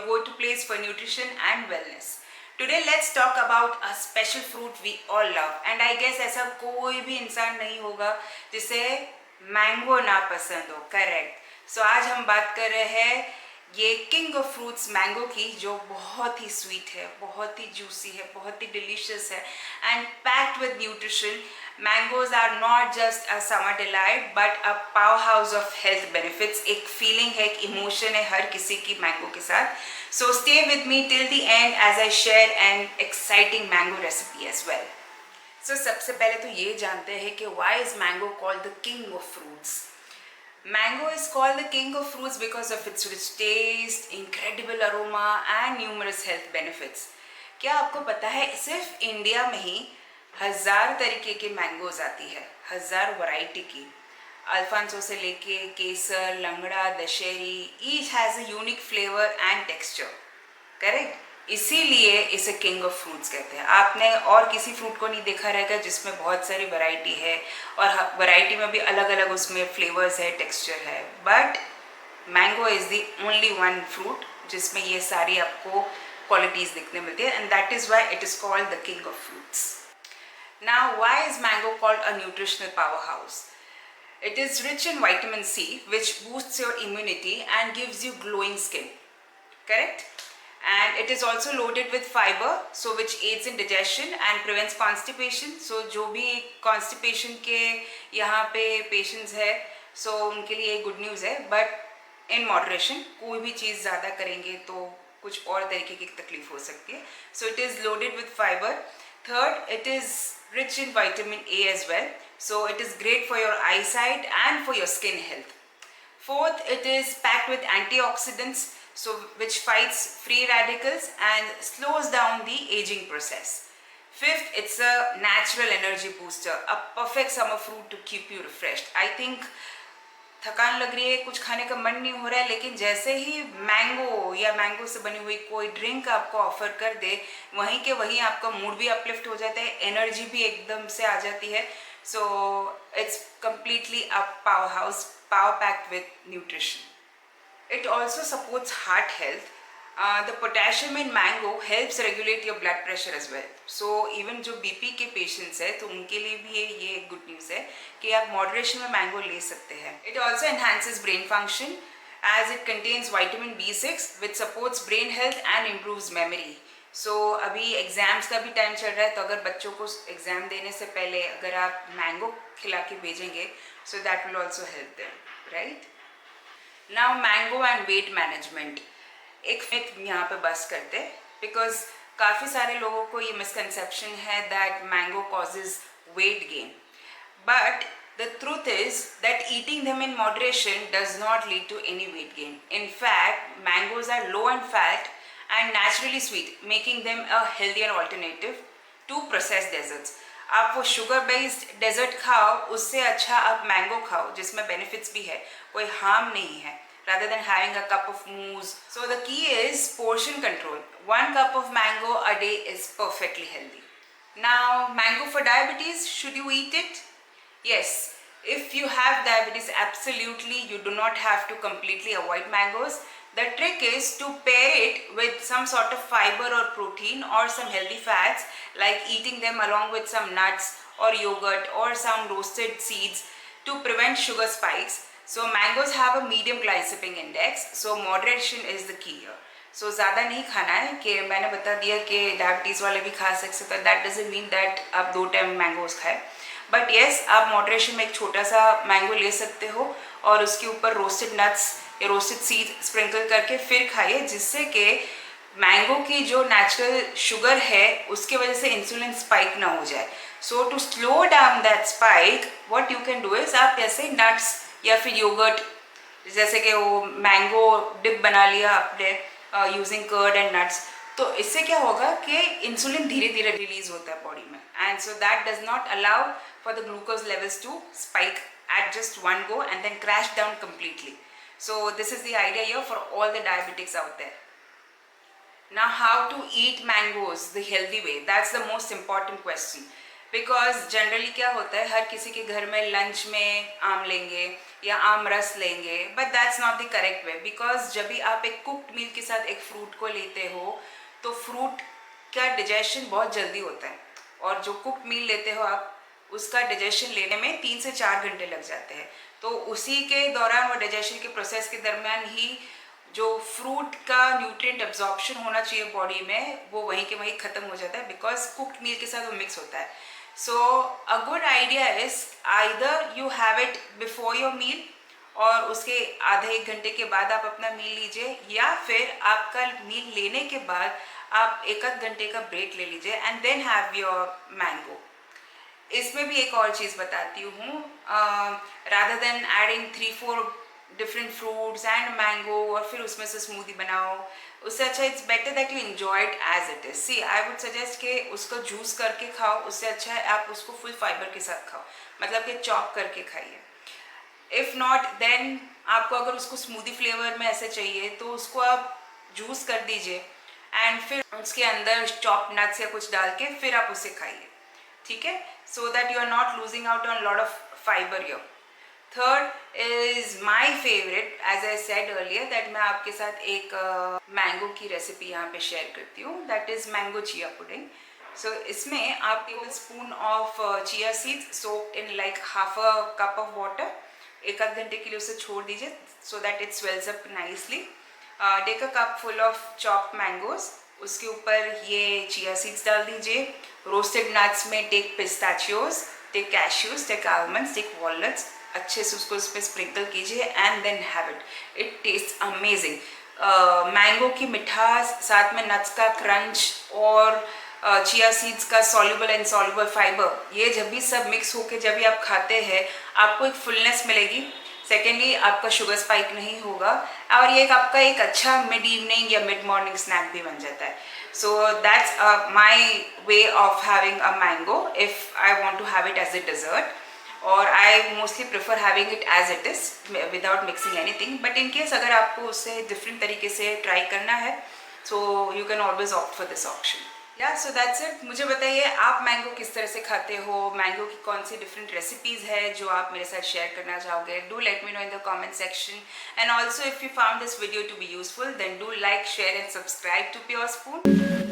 go-to place for nutrition and wellness. Today let's talk about a special fruit we all love, and I guess ऐसा कोई भी इंसान नहीं होगा जिसे मैंगो ना पसंद हो. करेक्ट. सो आज हम बात कर रहे हैं ये किंग ऑफ फ्रूट्स मैंगो की, जो बहुत ही स्वीट है, बहुत ही जूसी है, बहुत ही डिलीशियस है and packed with nutrition. Mangoes are not just a summer delight but a power house of health benefits. एक फीलिंग है, एक इमोशन है हर किसी की मैंगो के साथ. So stay with me till the end as I share an exciting mango recipe as well. So सबसे पहले तो ये जानते हैं कि why is mango called the king of fruits. Mango is called the king of fruits because of its rich taste, incredible aroma and numerous health benefits. क्या आपको पता है सिर्फ इंडिया में ही 1000 तरीके के मैंगोज आती है, 1000 वैरायटी की. अल्फांसो से लेके Kesar, Langra, Dasheri, each has a unique flavour and texture. Correct. इसीलिए इसे किंग ऑफ फ्रूट्स कहते हैं. आपने और किसी फ्रूट को नहीं देखा रहेगा जिसमें बहुत सारी वैरायटी है और वैरायटी में भी अलग अलग उसमें फ्लेवर्स है, टेक्सचर है. But mango is the only one fruit जिसमें ये सारी आपको क्वालिटीज़ देखने मिलती है and that is why it is called the king of fruits. Now why is mango called a nutritional power house? It is rich in vitamin C, which boosts your immunity and gives you glowing skin. Correct? And it is also loaded with fiber, so which aids in digestion and prevents constipation. So जो भी constipation के यहाँ पे patients है, so उनके लिए good news है, but in moderation. कोई भी चीज़ ज़्यादा करेंगे तो कुछ और तरीके की तकलीफ हो सकती है. So it is loaded with fiber. Third, it is rich in vitamin A as well. So it is great for your eyesight and for your skin health. Fourth, it is packed with antioxidants, so which fights free radicals and slows down the aging process. Fifth, it's a natural energy booster, a perfect summer fruit to keep you refreshed. I think थकान लग रही है, कुछ खाने का मन नहीं हो रहा है, लेकिन जैसे ही मैंगो या मैंगो से बनी हुई कोई ड्रिंक आपको ऑफर कर दे, वहीं के वहीं आपका मूड भी अपलिफ्ट हो जाता है, एनर्जी भी एकदम से आ जाती है. So it's completely a powerhouse, power packed with nutrition. It also supports heart health. The potassium in mango helps regulate your blood pressure as well. So even जो BP के patients है तो उनके लिए भी ये good news है कि आप moderation में mango ले सकते हैं. It also enhances brain function as it contains vitamin B6 which supports brain health and improves memory. सो अभी एग्ज़ाम्स का भी टाइम चल रहा है, तो अगर बच्चों को एग्ज़ाम देने से पहले अगर आप मैंगो खिला के भेजेंगे so that will also help them. Right. Now mango and weight management. एक मिथ यहाँ पे बस करते, बिकॉज काफ़ी सारे लोगों को ये मिसकंसेप्शन है that mango causes weight gain. But the truth is that eating them in moderation does not lead to any weight gain. In fact, mangoes are low in fat and naturally sweet, making them a healthier alternative to processed desserts. आप वो sugar based desert खाओ, उससे अच्छा आप mango खाओ जिसमें benefits भी है, कोई हार्म नहीं है, rather than having a cup of mousse. So the key is portion control. 1 cup of mango a day is perfectly healthy. Now, mango for diabetes, should you eat it? Yes. If you have diabetes, absolutely you do not have to completely avoid mangoes. The trick is to pair it with some sort of fiber or protein or some healthy fats, like eating them along with some nuts or yogurt or some roasted seeds to prevent sugar spikes. So mangoes have a medium glycemic index, so moderation is the key here. So ज़्यादा नहीं खाना है, कि मैंने बता दिया कि diabetes वाले भी खा सकते हैं, दैट डजंट मीन दैट आप 2 टाइम मैंगोज खाएं. बट येस, आप मॉडरेशन में एक छोटा सा मैंगो ले सकते हो और उसके ऊपर रोस्टेड नट्स या रोस्टेड सीड स्प्रिंकल करके फिर खाइए, जिससे कि मैंगो की जो नेचुरल शुगर है उसके वजह से इंसुलिन स्पाइक ना हो जाए. So to slow down that spike, what you can do is आप जैसे नट्स या फिर योगर्ट, जैसे कि वो मैंगो डिप बना लिया आपने यूजिंग कर्ड एंड नट्स, तो इससे क्या होगा कि इंसुलिन धीरे धीरे रिलीज होता है बॉडी में, and so that does not allow for the glucose levels to spike at just one go and then crash down completely. So this is the idea here for all the diabetics out there. Now, how to eat mangoes the healthy way? That's the most important question, because generally क्या होता है, हर किसी के घर में lunch में आम लेंगे या आम रस लेंगे, but that's not the correct way. Because जब भी आप एक कुक्ड मील के साथ एक फ्रूट को लेते हो तो फ्रूट का डिजेशन बहुत जल्दी होता है, और जो कुक्ड मील लेते हो आप उसका डाइजेशन लेने में 3 से 4 घंटे लग जाते हैं। तो उसी के दौरान वो डाइजेशन के प्रोसेस के दरमियान ही जो फ्रूट का न्यूट्रिएंट एब्जॉर्प्शन होना चाहिए बॉडी में वो वहीं के वहीं ख़त्म हो जाता है, बिकॉज कुक्ड मील के साथ वो मिक्स होता है। So a good idea is either you have it before your meal और उसके आधे 1 घंटे के बाद आप अपना मील लीजिए, या फिर आपका मील लेने के बाद आप 1 घंटे का ब्रेक ले लीजिए and then have your mango. इसमें भी एक और चीज़ बताती हूँ, rather than adding 3-4 different fruits and mango और फिर उसमें से स्मूदी बनाओ, उससे अच्छा it's better that you enjoy it as it is. See I would suggest कि उसको जूस करके खाओ, उससे अच्छा है आप उसको फुल फाइबर के साथ खाओ, मतलब कि चॉप करके खाइए। इफ़ नॉट देन आपको अगर उसको स्मूदी फ्लेवर में ऐसे चाहिए तो उसको आप जूस कर दीजिए एंड फिर उसके अंदर चॉप नट्स या कुछ डाल के फिर आप उसे खाइए, ठीक है, so that you are not losing out on lot of fibre your. Third is my favourite, as I said earlier that मैं आपके साथ एक मैंगो की रेसिपी यहाँ पे शेयर करती हूँ, that is mango chia pudding. So इसमें आप tablespoon of chia seeds soaked in like half a cup of water 1 घंटे के लिए उसे छोड़ दीजिए so that it swells up nicely. Take a cup full of chopped mangoes, उसके ऊपर ये चिया सीड्स डाल दीजिए। रोस्टेड नट्स में take pistachios, take cashews, take almonds, take walnuts, अच्छे से उसको उस पर स्प्रिंकल कीजिए and then have it, it taste amazing. Mango की मिठास, साथ में नट्स का क्रंच और चिया सीड्स का सॉल्युबल एंड इनसॉल्युबल फाइबर, ये जब भी सब मिक्स होकर जब भी आप खाते हैं आपको एक फुलनेस मिलेगी। सेकेंडली आपका शुगर स्पाइक नहीं होगा और ये आपका एक अच्छा मिड इवनिंग या मिड मॉर्निंग स्नैक भी बन जाता है। So that's my way of having a mango if I want to have it as a dessert, और I mostly prefer having it as it is without mixing anything. But in case अगर आपको उससे different तरीके से try करना है so you can always opt for this option. या so that's it. मुझे बताइए आप मैंगो किस तरह से खाते हो, मैंगो की कौन सी डिफरेंट रेसिपीज़ है जो आप मेरे साथ शेयर करना चाहोगे। Do let me know in the comment section, and also if you found this video to be useful then do like, share and subscribe to pure spoon.